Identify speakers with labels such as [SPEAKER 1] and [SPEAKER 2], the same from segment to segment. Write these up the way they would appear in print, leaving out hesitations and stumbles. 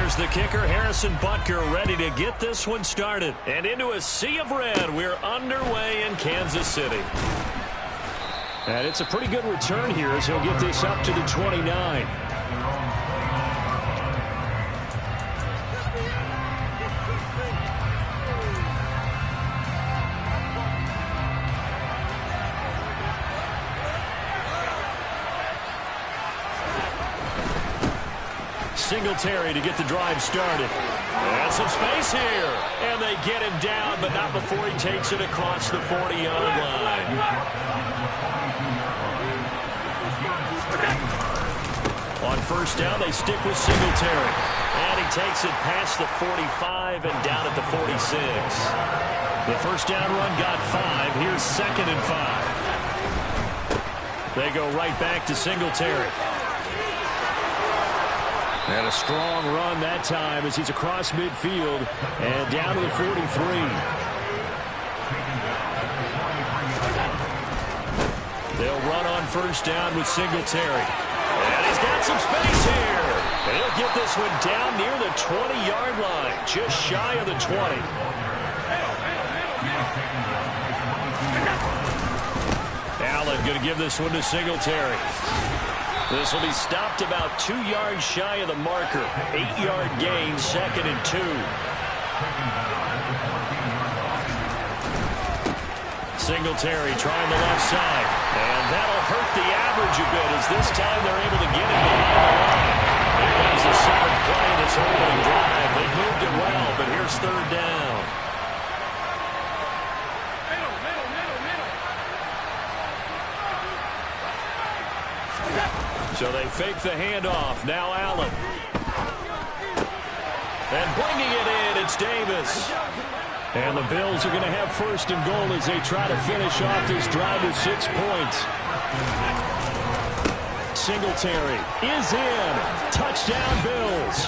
[SPEAKER 1] Here's the kicker, Harrison Butker, ready to get this one started. And into a sea of red, we're underway in Kansas City. And it's a pretty good return here as he'll get this up to the 29. Singletary to get the drive started. And some space here. And they get him down, but not before he takes it across the 40-yard line. On first down, they stick with Singletary. And he takes it past the 45 and down at the 46. The first down run got 5. Here's 2nd and 5. They go right back to Singletary. And a strong run that time as he's across midfield and down to the 43. They'll run on first down with Singletary. And he's got some space here. And he'll get this one down near the 20-yard line, just shy of the 20. Allen going to give this one to Singletary. This will be stopped about 2 yards shy of the marker. 8-yard gain, 2nd and 2. Singletary trying the left side. And that'll hurt the average a bit as this time they're able to get it behind the line. Here comes the 7th play of this opening drive. They moved it well, but here's 3rd down. So they fake the handoff. Now Allen. And bringing it in, it's Davis. And the Bills are going to have 1st and goal as they try to finish off this drive with 6 points. Singletary is in. Touchdown, Bills.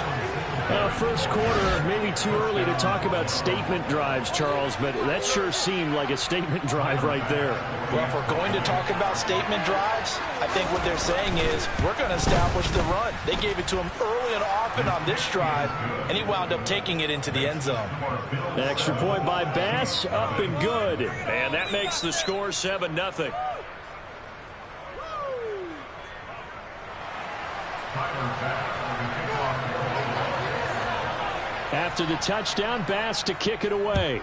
[SPEAKER 1] First quarter, maybe too early to talk about statement drives, Charles, but that sure seemed like a statement drive right there.
[SPEAKER 2] Well, if we're going to talk about statement drives, I think what they're saying is we're going to establish the run. They gave it to him early and often on this drive, and he wound up taking it into the end zone.
[SPEAKER 1] An extra point by Bass, up and good. And that makes the score 7-0. After the touchdown, Bass to kick it away.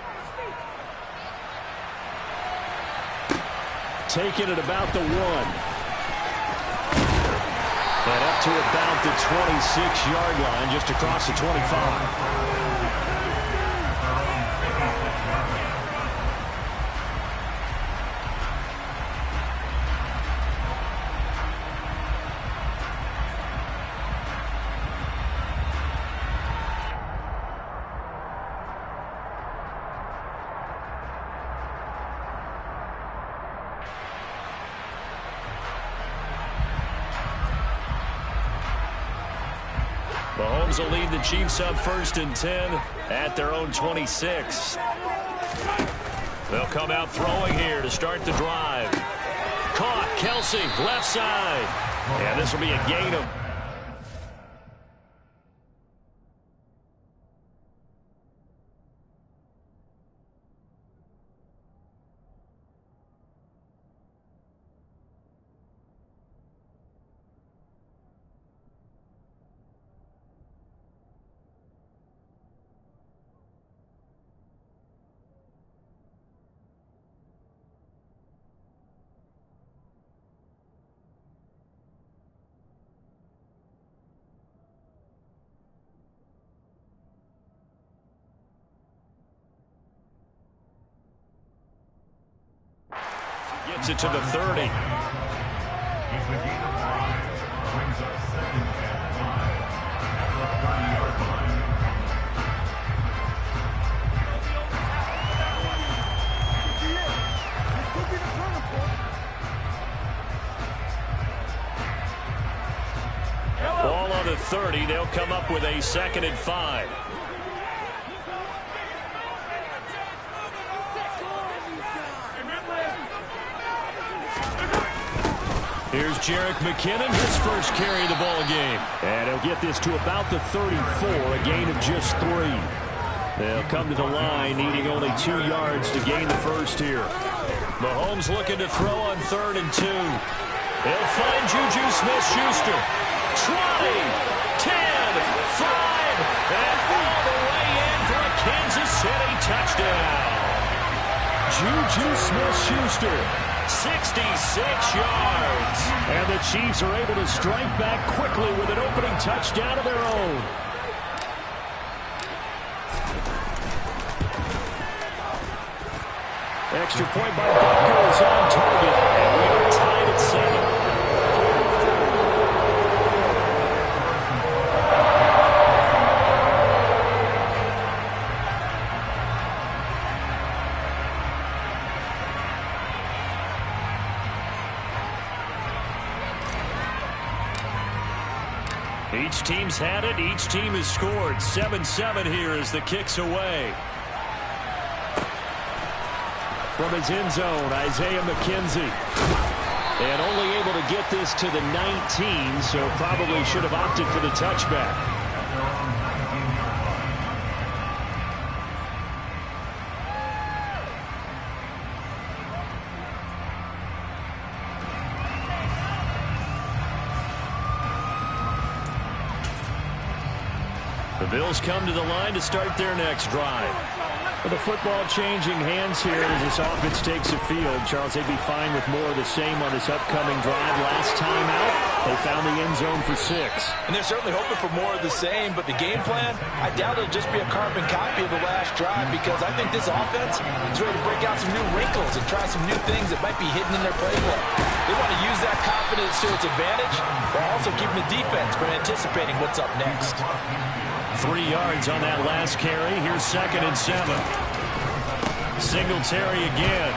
[SPEAKER 1] Taking it about the 1. And up to about the 26-yard line, just across the 25. Mahomes will lead the Chiefs up 1st and 10 at their own 26. They'll come out throwing here to start the drive. Caught, Kelsey, left side. And this will be a gain of... Gets it to the 30. Ball on the 30. They'll come up with a 2nd and 5. Here's Jerick McKinnon, his first carry of the ball game. And he'll get this to about the 34, a gain of just 3. They'll come to the line, needing only 2 yards to gain the first here. Mahomes looking to throw on 3rd and 2. He'll find Juju Smith-Schuster. 20, 10, 5, and all the way in for a Kansas City touchdown. Juju Smith-Schuster, 66 yards. And the Chiefs are able to strike back quickly with an opening touchdown of their own. Extra point by Butker is on target, and we are tied at 7. Each team's had it. Each team has scored. 7-7 here as the kick's away. From his end zone, Isaiah McKenzie. And only able to get this to the 19, so probably should have opted for the touchback. The Bills come to the line to start their next drive. With the football changing hands here as this offense takes the field, Charles, they'd be fine with more of the same on this upcoming drive. Last time out, they found the end zone for 6.
[SPEAKER 2] And they're certainly hoping for more of the same, but the game plan, I doubt it'll just be a carbon copy of the last drive, because I think this offense is ready to break out some new wrinkles and try some new things that might be hidden in their playbook. They want to use that confidence to its advantage while also keeping the defense from anticipating what's up next.
[SPEAKER 1] 3 yards on that last carry. Here's 2nd and 7. Singletary again.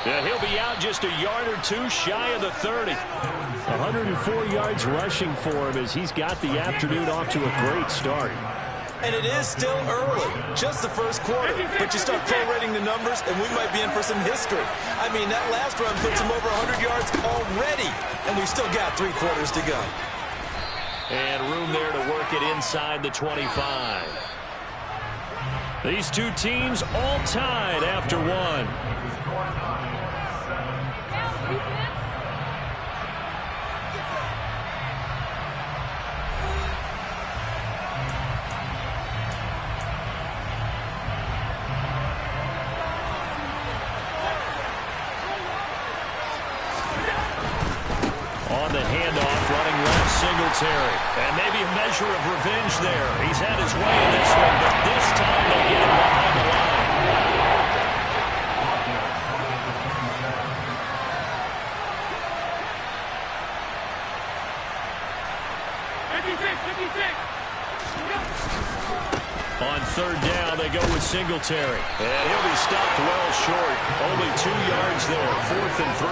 [SPEAKER 1] Yeah, he'll be out just a yard or 2 shy of the 30. 104 yards rushing for him as he's got the afternoon off to a great start.
[SPEAKER 2] And it is still early, just the first quarter. But you start prorating the numbers, and we might be in for some history. I mean, that last run puts him over 100 yards already, and we've still got 3 quarters to go.
[SPEAKER 1] And room there to work it inside the 25. These two teams all tied after 1. On the handoff, running left, Singletary. And maybe a measure of revenge there. He's had his way in this one, but this time they get him behind the line. On 3rd down, they go with Singletary. And he'll be stopped well short. Only 2 yards there, 4th and 3.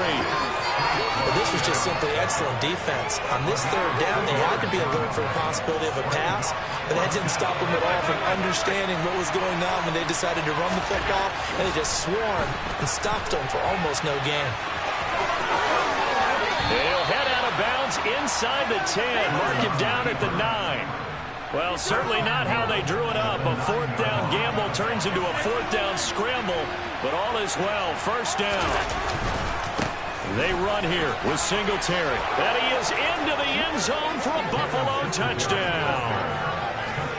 [SPEAKER 2] Well, this was just simply excellent defense. On this 3rd down, they had to be alert for the possibility of a pass, but that didn't stop them at all from understanding what was going on when they decided to run the football, and they just swarmed and stopped them for almost no gain.
[SPEAKER 1] They'll head out of bounds inside the 10, mark him down at the 9. Well, certainly not how they drew it up. A 4th down gamble turns into a 4th down scramble, but all is well. 1st down. They run here with Singletary. And he is into the end zone for a Buffalo touchdown.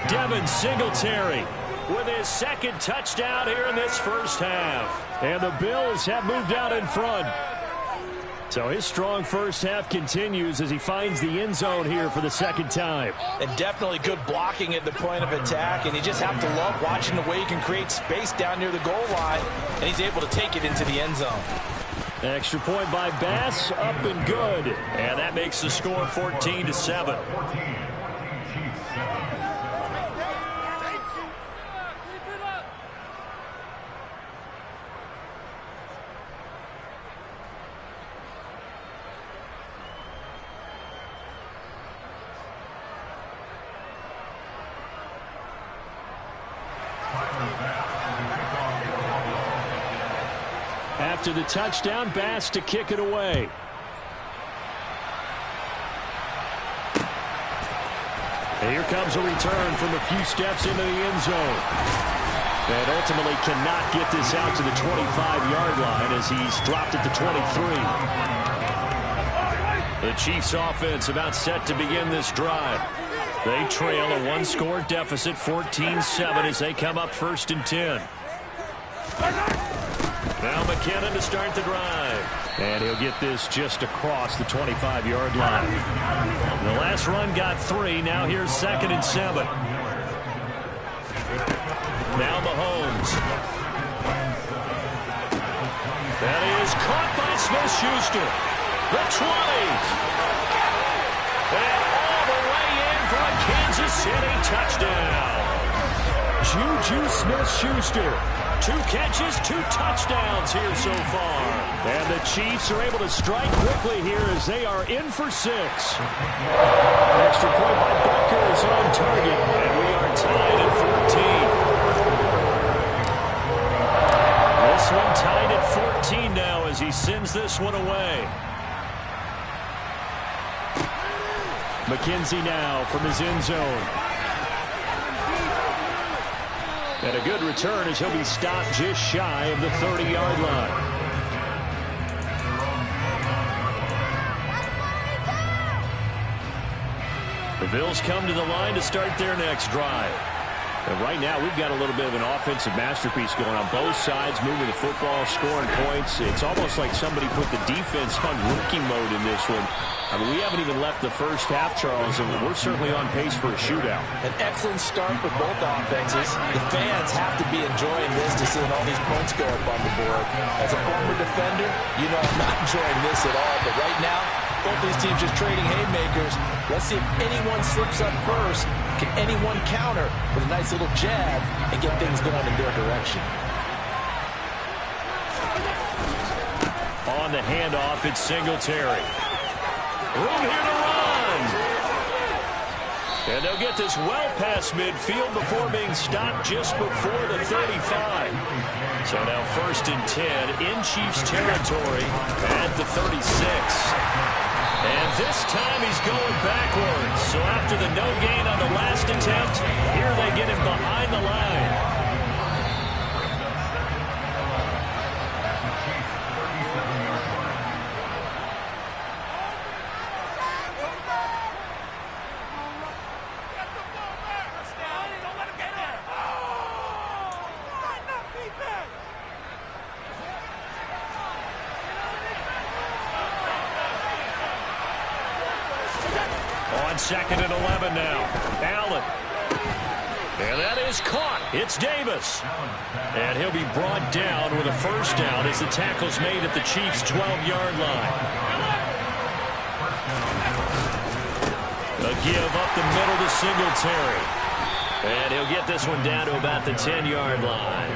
[SPEAKER 1] Devin Singletary with his 2nd touchdown here in this first half. And the Bills have moved out in front. So his strong first half continues as he finds the end zone here for the 2nd time.
[SPEAKER 2] And definitely good blocking at the point of attack. And you just have to love watching the way he can create space down near the goal line. And he's able to take it into the end zone.
[SPEAKER 1] Extra point by Bass, up and good. And that makes the score 14-7. After the touchdown, Bass to kick it away. And here comes a return from a few steps into the end zone. And ultimately cannot get this out to the 25-yard line as he's dropped at the 23. The Chiefs offense about set to begin this drive. They trail a one-score deficit, 14-7, as they come up 1st and 10. Now McKinnon to start the drive. And he'll get this just across the 25-yard line. The last run got 3. Now here's 2nd and 7. Now Mahomes. That is caught by Smith-Schuster. The 20. And all the way in for a Kansas City touchdown. Juju Smith-Schuster. 2 catches, 2 touchdowns here so far. And the Chiefs are able to strike quickly here as they are in for 6. Extra point by Butker is on target. And we are tied at 14. This one tied at 14 now as he sends this one away. McKenzie now from his end zone. And a good return as he'll be stopped just shy of the 30-yard line. The Bills come to the line to start their next drive. And right now, we've got a little bit of an offensive masterpiece going on both sides, moving the football, scoring points. It's almost like somebody put the defense on rookie mode in this one. I mean, we haven't even left the first half, Charles, and we're certainly on pace for a shootout.
[SPEAKER 2] An excellent start for both offenses. The fans have to be enjoying this to see all these points go up on the board. As a former defender, you know I'm not enjoying this at all, but right now, both these teams just trading haymakers. Let's see if anyone slips up first. Can anyone counter with a nice little jab and get things going in their direction?
[SPEAKER 1] On the handoff, it's Singletary. Room here to run. And they'll get this well past midfield before being stopped just before the 35. So now 1st and 10 in Chiefs territory at the 36. And this time he's going backwards. So after the no gain on the last attempt, here they get him behind the line. On 2nd and 11 now. Allen. And that is caught. It's Davis. And he'll be brought down with a first down as the tackle's made at the Chiefs' 12-yard line. A give up the middle to Singletary. And he'll get this one down to about the 10-yard line.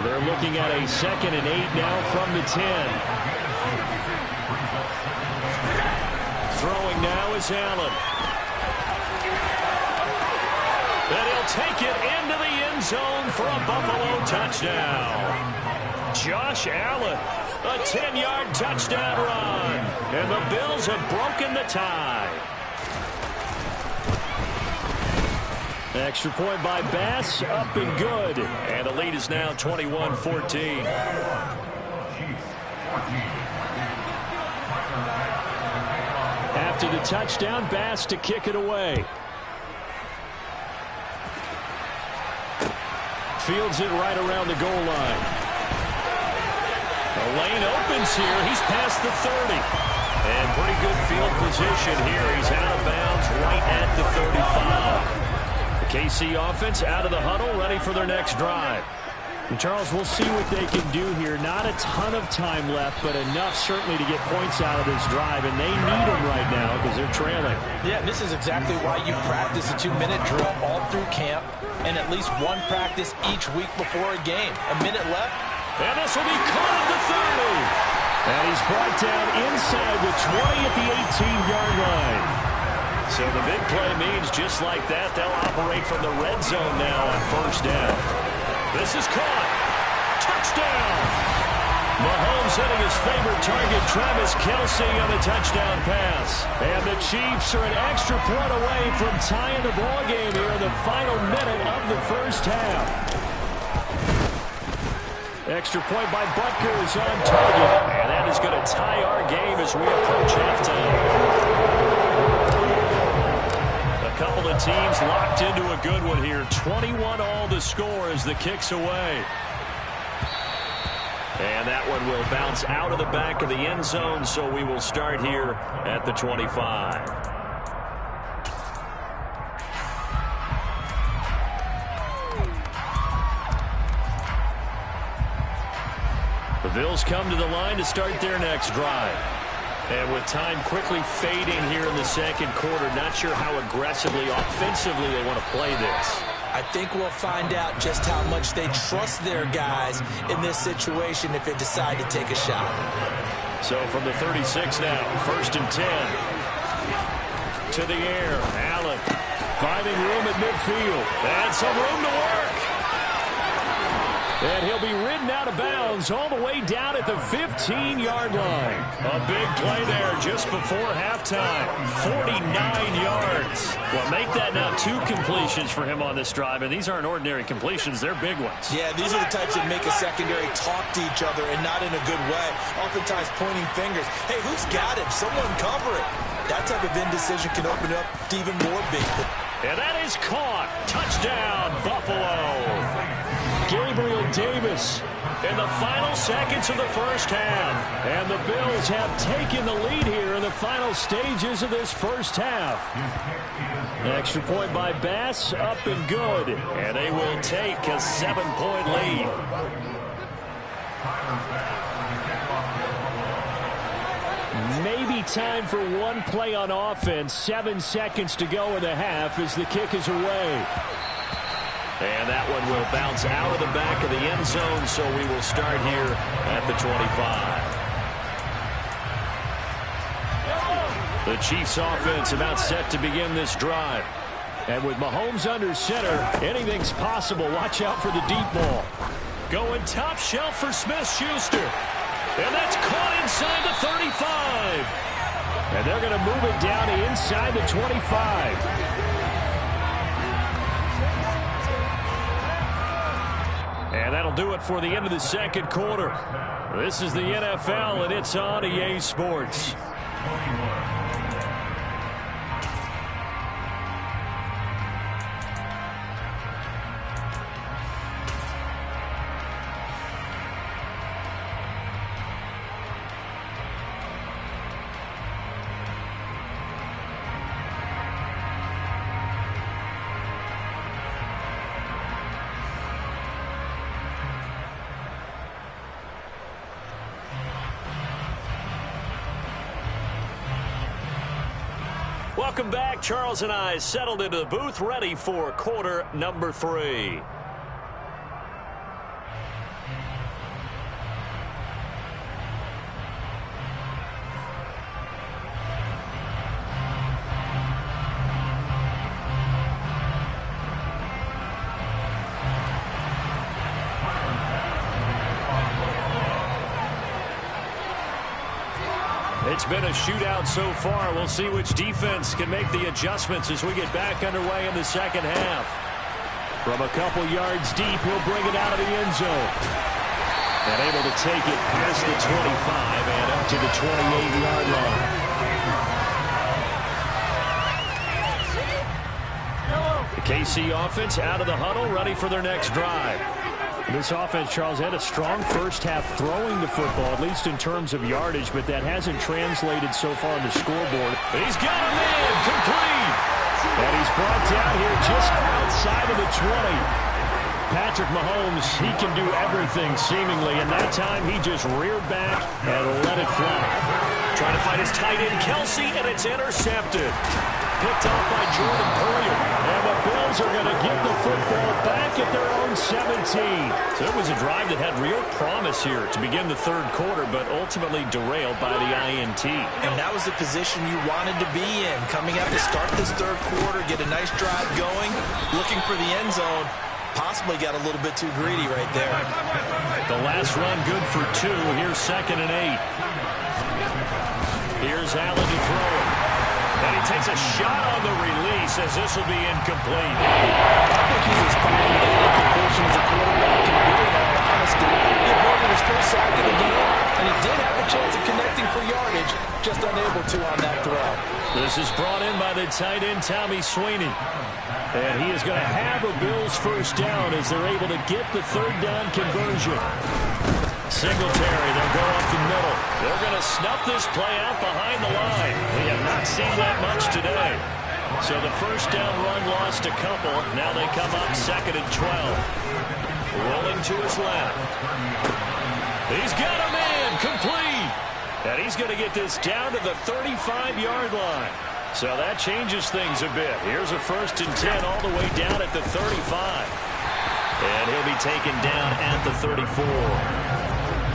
[SPEAKER 1] They're looking at a 2nd and 8 now from the 10. Throwing now is Allen. And he'll take it into the end zone for a Buffalo touchdown. Josh Allen, a 10-yard touchdown run. And the Bills have broken the tie. Extra point by Bass, up and good. And the lead is now 21-14. After the touchdown, Bass to kick it away. Fields it right around the goal line. The lane opens here. He's past the 30. And pretty good field position here. He's out of bounds right at the 35. The KC offense out of the huddle, ready for their next drive. And Charles, we'll see what they can do here. Not a ton of time left, but enough certainly to get points out of this drive, and they need them right now because they're trailing.
[SPEAKER 2] Yeah, this is exactly why you practice a 2-minute drill all through camp and at least one practice each week before a game. A minute left.
[SPEAKER 1] And this will be caught at the 30. And he's brought down inside the 20 at the 18-yard line. So the big play means just like that, they'll operate from the red zone now on first down. This is caught. Touchdown. Mahomes hitting his favorite target, Travis Kelce, on a touchdown pass. And the Chiefs are an extra point away from tying the ballgame here in the final minute of the first half. Extra point by Butker is on target. And that is going to tie our game as we approach halftime. A couple of teams locked into a good one here. 21 all to score as the kick's away. And that one will bounce out of the back of the end zone, so we will start here at the 25. The Bills come to the line to start their next drive. And with time quickly fading here in the second quarter, not sure how aggressively, offensively they want to play this.
[SPEAKER 2] I think we'll find out just how much they trust their guys in this situation if they decide to take a shot.
[SPEAKER 1] So from the 36 now, 1st and 10. To the air, Allen finding room at midfield. And some room to work. And he'll be ridden out of bounds all the way down at the 15-yard line. A big play there just before halftime. 49 yards. Well, make that now 2 completions for him on this drive, and these aren't ordinary completions. They're big ones.
[SPEAKER 2] Yeah, these are the types that make a secondary talk to each other and not in a good way. Oftentimes pointing fingers. Hey, who's got him? Someone cover it. That type of indecision can open up to even more big.
[SPEAKER 1] And that is caught. Touchdown, Buffalo. Gabriel Davis in the final seconds of the first half. And the Bills have taken the lead here in the final stages of this first half. Extra point by Bass, up and good. And they will take a 7-point lead. Maybe time for one play on offense. 7 seconds to go in the half as the kick is away. And that one will bounce out of the back of the end zone, so we will start here at the 25. The Chiefs offense about set to begin this drive. And with Mahomes under center, anything's possible. Watch out for the deep ball. Going top shelf for Smith-Schuster. And that's caught inside the 35. And they're going to move it down to inside the 25. And that'll do it for the end of the second quarter. This is the NFL, and it's on EA Sports. Welcome back. Charles and I settled into the booth, ready for quarter number 3. It's been a shootout so far. We'll see which defense can make the adjustments as we get back underway in the second half. From a couple yards deep, he'll bring it out of the end zone. And able to take it past the 25 and up to the 28-yard line. The KC offense out of the huddle, ready for their next drive. This offense, Charles, had a strong first half throwing the football, at least in terms of yardage, but that hasn't translated so far on the scoreboard. He's got a man, complete. And he's brought down here just outside of the 20. Patrick Mahomes, he can do everything seemingly, and that time he just reared back and let it fly. Trying to find his tight end, Kelce, and it's intercepted. Picked off by Jordan Poyer. And the Bills are going to get the football back at their own 17. So it was a drive that had real promise here to begin the third quarter, but ultimately derailed by the INT.
[SPEAKER 2] And that was the position you wanted to be in. Coming out to start this third quarter, get a nice drive going, looking for the end zone. possibly got a little bit too greedy right there.
[SPEAKER 1] The last run good for 2. Here's 2nd and 8. Here's Allen to throw it. And he takes a shot on the release as this will be incomplete.
[SPEAKER 2] I think he's as fine with that incompletion as a quarterback can do, in all honesty. He avoided his first sack of the game, and he did have a chance of connecting for yardage, just unable to on that throw.
[SPEAKER 1] This is brought in by the tight end, Tommy Sweeney. And he is going to have a Bills first down as they're able to get the 3rd down conversion. Singletary, they'll go up the middle. They're going to snuff this play out behind the line. We have not seen that much today. So the first down run lost a couple. Now they come up 2nd and 12. Rolling to his left. He's got a man, complete. And he's going to get this down to the 35-yard line. So that changes things a bit. Here's a 1st and 10 all the way down at the 35. And he'll be taken down at the 34.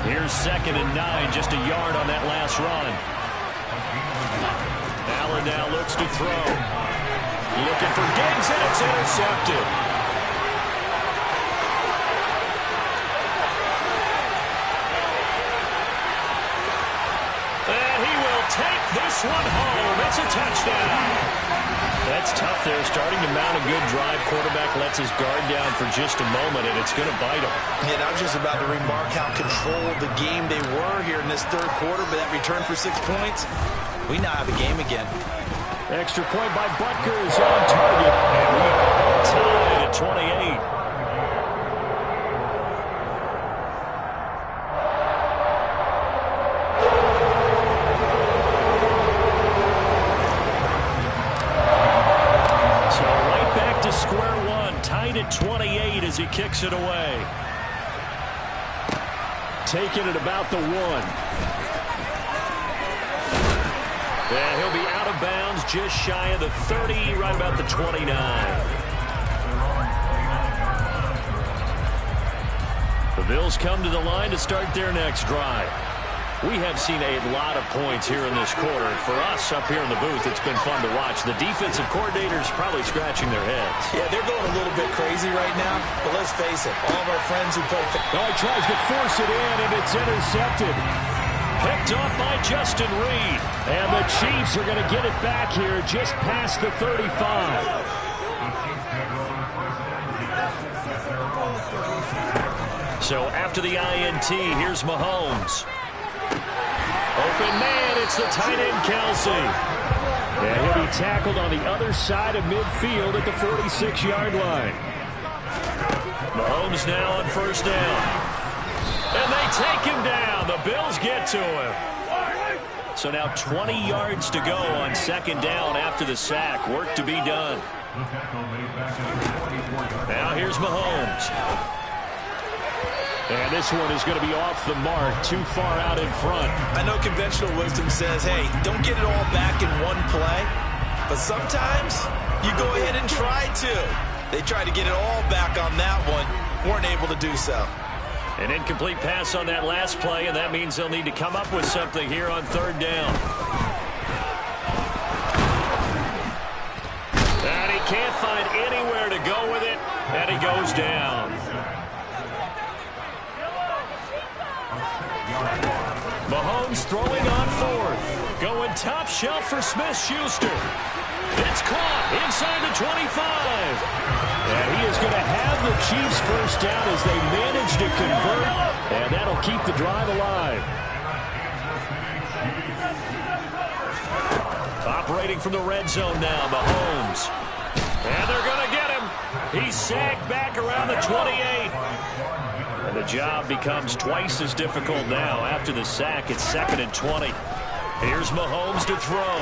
[SPEAKER 1] Here's 2nd and 9, just a yard on that last run. Allen now looks to throw. Looking for Diggs, and it's intercepted. And he will take this one home. It's a touchdown. That's tough there. Starting to mount a good drive. Quarterback lets his guard down for just a moment, and it's going to bite him.
[SPEAKER 2] And I was just about to remark how controlled the game they were here in this 3rd quarter, but that return for 6 points, we now have a game again.
[SPEAKER 1] Extra point by Butker is on target. And we are tied at 28. Square one, tied at 28 as he kicks it away. Taking it about the 1. And he'll be out of bounds just shy of the 30, right about the 29. The Bills come to the line to start their next drive. We have seen a lot of points here in this quarter. For us up here in the booth, it's been fun to watch. The defensive coordinators probably scratching their heads.
[SPEAKER 2] Yeah, they're going a little bit crazy right now, but let's face it, all of our friends who play...
[SPEAKER 1] Oh, he tries to force it in, and it's intercepted. Picked off by Justin Reed. And the Chiefs are going to get it back here just past the 35. So after the INT, here's Mahomes. Open man, it's the tight end, Kelsey. And he'll be tackled on the other side of midfield at the 46-yard line. Mahomes now on 1st down. And they take him down. The Bills get to him. So now 20 yards to go on 2nd down after the sack. Work to be done. Now here's Mahomes. And this one is going to be off the mark, too far out in front.
[SPEAKER 2] I know conventional wisdom says, hey, don't get it all back in one play. But sometimes you go ahead and try to. They tried to get it all back on that one. Weren't able to do so.
[SPEAKER 1] An incomplete pass on that last play, and that means they'll need to come up with something here on 3rd down. And he can't find anywhere to go with it, and he goes down. Mahomes throwing on 4th. Going top shelf for Smith-Schuster. It's caught inside the 25. And he is going to have the Chiefs first down as they manage to convert. And that'll keep the drive alive. Operating from the red zone now, Mahomes. And they're going to get him. He's sagged back around the 28. And the job becomes twice as difficult now after the sack. It's 2nd and 20. Here's Mahomes to throw.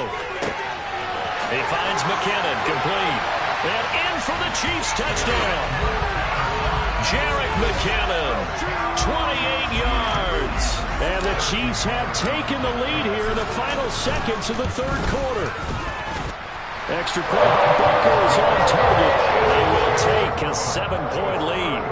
[SPEAKER 1] He finds McKinnon, complete. And in for the Chiefs touchdown. Jerick McKinnon, 28 yards. And the Chiefs have taken the lead here in the final seconds of the 3rd quarter. Extra point by Butker is on target. They will take a 7-point lead.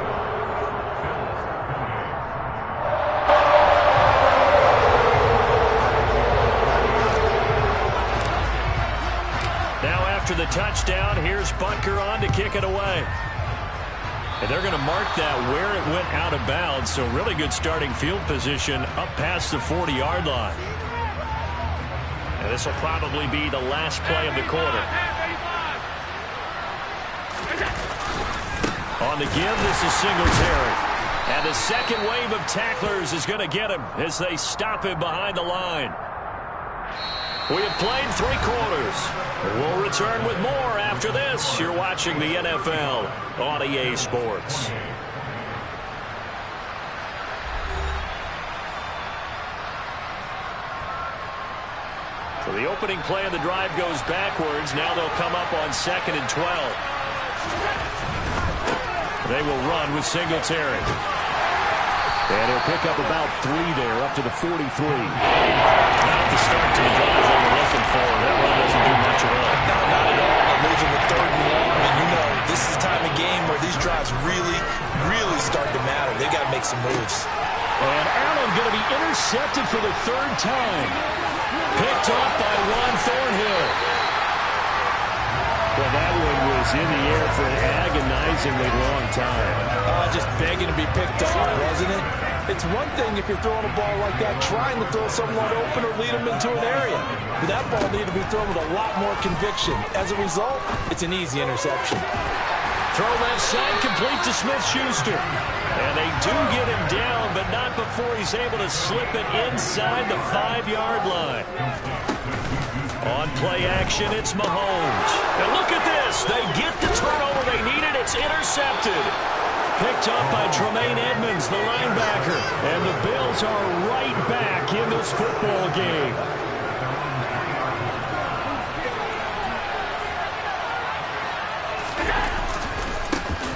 [SPEAKER 1] After the touchdown, here's Butker on to kick it away. And they're going to mark that where it went out of bounds, so really good starting field position up past the 40-yard line. And this will probably be the last play of the quarter. On the give, this is Singletary. And the second wave of tacklers is going to get him as they stop him behind the line. We have played 3 quarters. We'll return with more after this. You're watching the NFL on EA Sports. So the opening play of the drive goes backwards. Now they'll come up on 2nd and 12. They will run with Singletary. And he'll pick up about 3 there, up to the 43. Not the start to the drive they were looking for. That run doesn't do much at all.
[SPEAKER 2] No, not at all. They're losing with 3rd and long, and you know this is the time of game where these drives really, really start to matter. They got to make some moves.
[SPEAKER 1] And Allen going to be intercepted for the 3rd time. Picked off by Juan Thornhill. Well, that one was in the air for an agonizingly long time.
[SPEAKER 2] Just begging to be picked off, wasn't it? It's one thing if you're throwing a ball like that, trying to throw someone open or lead them into an area. But that ball needed to be thrown with a lot more conviction. As a result, it's an easy interception.
[SPEAKER 1] Throw left side, complete to Smith-Schuster. And they do get him down, but not before he's able to slip it inside the 5-yard line. On play action, it's Mahomes. And look at this. They get the turnover they needed. It's intercepted. Picked up by Tremaine Edmonds, the linebacker. And the Bills are right back in this football game.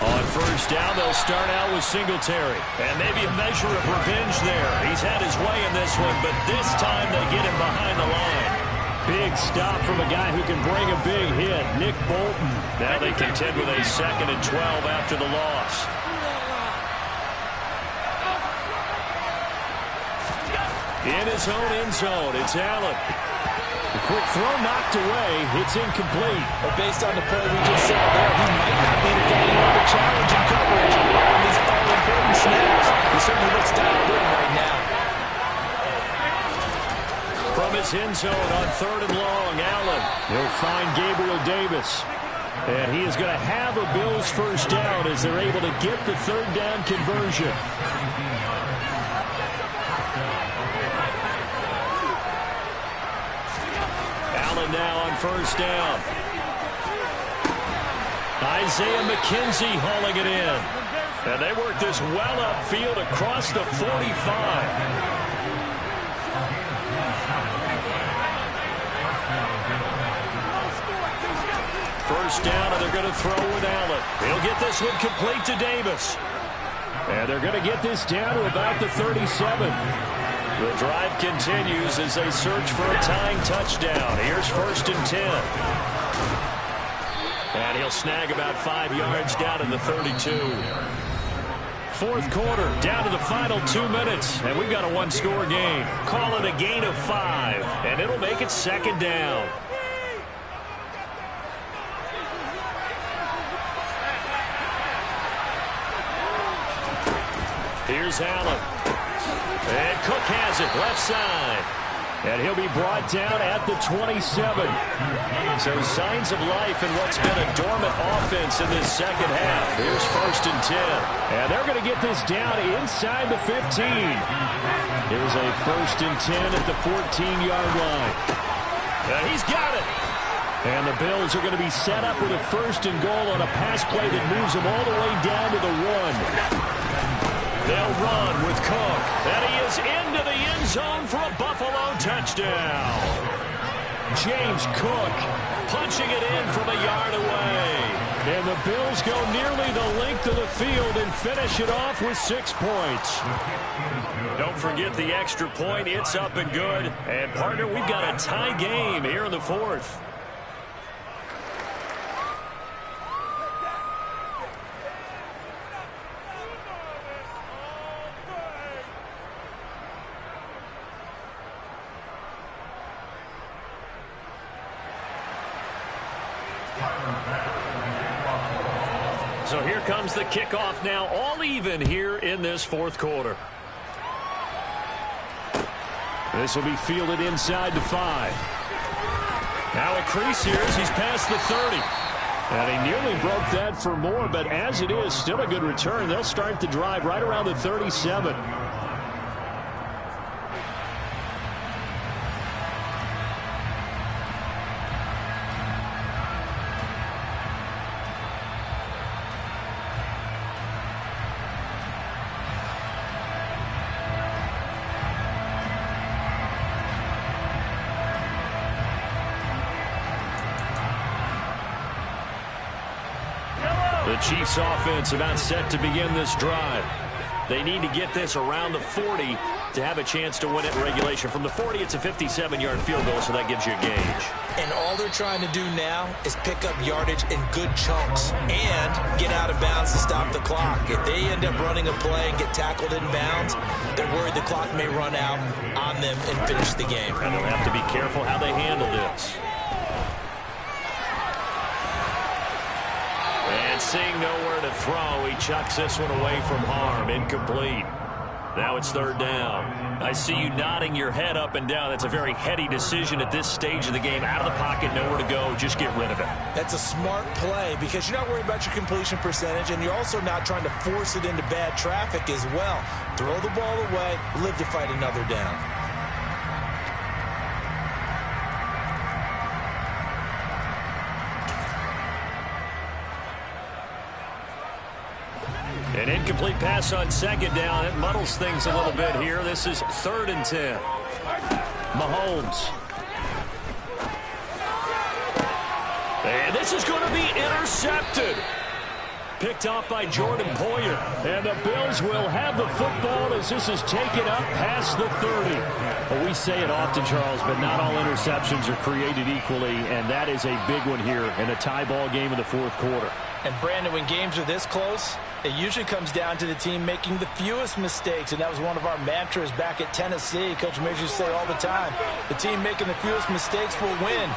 [SPEAKER 1] On 1st down, they'll start out with Singletary. And maybe a measure of revenge there. He's had his way in this one, but this time they get him behind the line. Big stop from a guy who can bring a big hit, Nick Bolton. Now they contend with a 2nd and 12 after the loss. In his own end zone, it's Allen. The quick throw knocked away. It's incomplete.
[SPEAKER 2] But based on the play we just saw there, he might not be the guy you want to challenge in coverage on these all-important snaps. He certainly looks dialed in right now.
[SPEAKER 1] From his end zone on 3rd and long, Allen. He'll find Gabriel Davis. And he is going to have a Bills 1st down as they're able to get the 3rd down conversion. Allen now on 1st down. Isaiah McKenzie hauling it in. And they work this well upfield across the 45. First down, and they're going to throw with Allen. He'll get this one complete to Davis. And they're going to get this down to about the 37. The drive continues as they search for a tying touchdown. Here's 1st and 10. And he'll snag about 5 yards down in the 32. 4th quarter, down to the final 2 minutes. And we've got a 1-score game. Call it a gain of 5. And it'll make it 2nd down. Here's Allen. And Cook has it, left side. And he'll be brought down at the 27. So signs of life in what's been a dormant offense in this 2nd half. Here's 1st and 10. And they're going to get this down inside the 15. Here's a 1st and 10 at the 14-yard line. And he's got it. And the Bills are going to be set up with a 1st and goal on a pass play that moves them all the way down to the 1. They'll run with Cook. And he is into the end zone for a Buffalo touchdown. James Cook punching it in from a yard away. And the Bills go nearly the length of the field and finish it off with 6 points. Don't forget the extra point. It's up and good. And, partner, we've got a tie game here in the 4th. So here comes the kickoff now, all even here in this fourth quarter. This will be fielded inside the 5. Now a crease here as he's past the 30. And he nearly broke that for more, but as it is, still a good return. They'll start the drive right around the 37. The Chiefs offense about set to begin this drive. They need to get this around the 40 to have a chance to win it in regulation. From the 40, it's a 57-yard field goal, so that gives you a gauge.
[SPEAKER 2] And all they're trying to do now is pick up yardage in good chunks and get out of bounds to stop the clock. If they end up running a play and get tackled in bounds, they're worried the clock may run out on them and finish the game.
[SPEAKER 1] And they'll have to be careful how they handle this. And seeing nowhere to throw, he chucks this one away from harm. Incomplete. Now it's third down. I see you nodding your head up and down. That's a very heady decision at this stage of the game. Out of the pocket, nowhere to go. Just get rid of it.
[SPEAKER 2] That's a smart play because you're not worried about your completion percentage, and you're also not trying to force it into bad traffic as well. Throw the ball away, live to fight another down.
[SPEAKER 1] An incomplete pass on second down. It muddles things a little bit here. This is 3rd and 10. Mahomes. And this is going to be intercepted. Picked off by Jordan Poyer. And the Bills will have the football as this is taken up past the 30. Well, we say it often, Charles, but not all interceptions are created equally, and that is a big one here in a tie ball game in the fourth quarter.
[SPEAKER 2] And, Brandon, when games are this close, it usually comes down to the team making the fewest mistakes, and that was one of our mantras back at Tennessee. Coach Mears used to say all the time, the team making the fewest mistakes will win.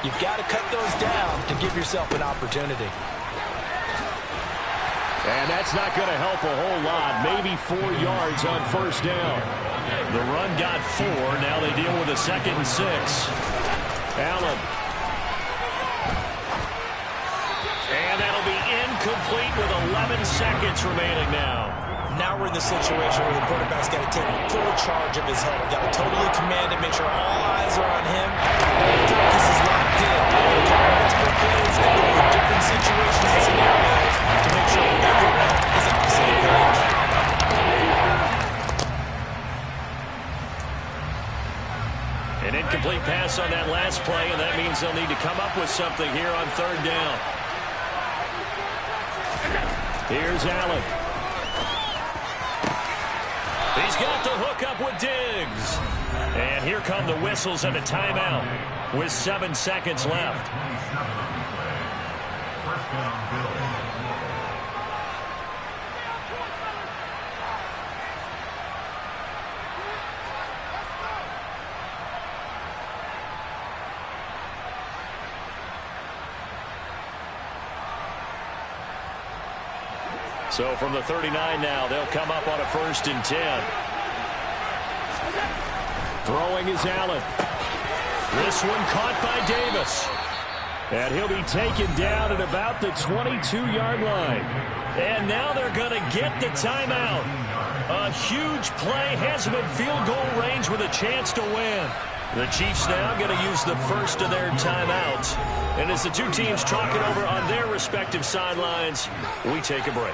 [SPEAKER 2] You've got to cut those down to give yourself an opportunity.
[SPEAKER 1] And that's not going to help a whole lot. Maybe 4 yards on first down. The run got 4. Now they deal with a 2nd and 6. Allen. And that'll be incomplete with 11 seconds remaining now.
[SPEAKER 2] Now we're in the situation where the quarterback's got to take full charge of his head. Got to totally command it, make sure all eyes are on him. All focus is locked in. They call multiple plays and go through different situations and scenarios to make sure everyone is on the same page.
[SPEAKER 1] An incomplete pass on that last play, and that means they'll need to come up with something here on third down. Here's Allen. He's got the hook up with Diggs. And here come the whistles and a timeout with 7 seconds left. So from the 39 now, they'll come up on a 1st and 10. Throwing is Allen. This one caught by Davis. And he'll be taken down at about the 22-yard line. And now they're going to get the timeout. A huge play has them in field goal range with a chance to win. The Chiefs now going to use the first of their timeouts. And as the two teams talk it over on their respective sidelines, we take a break.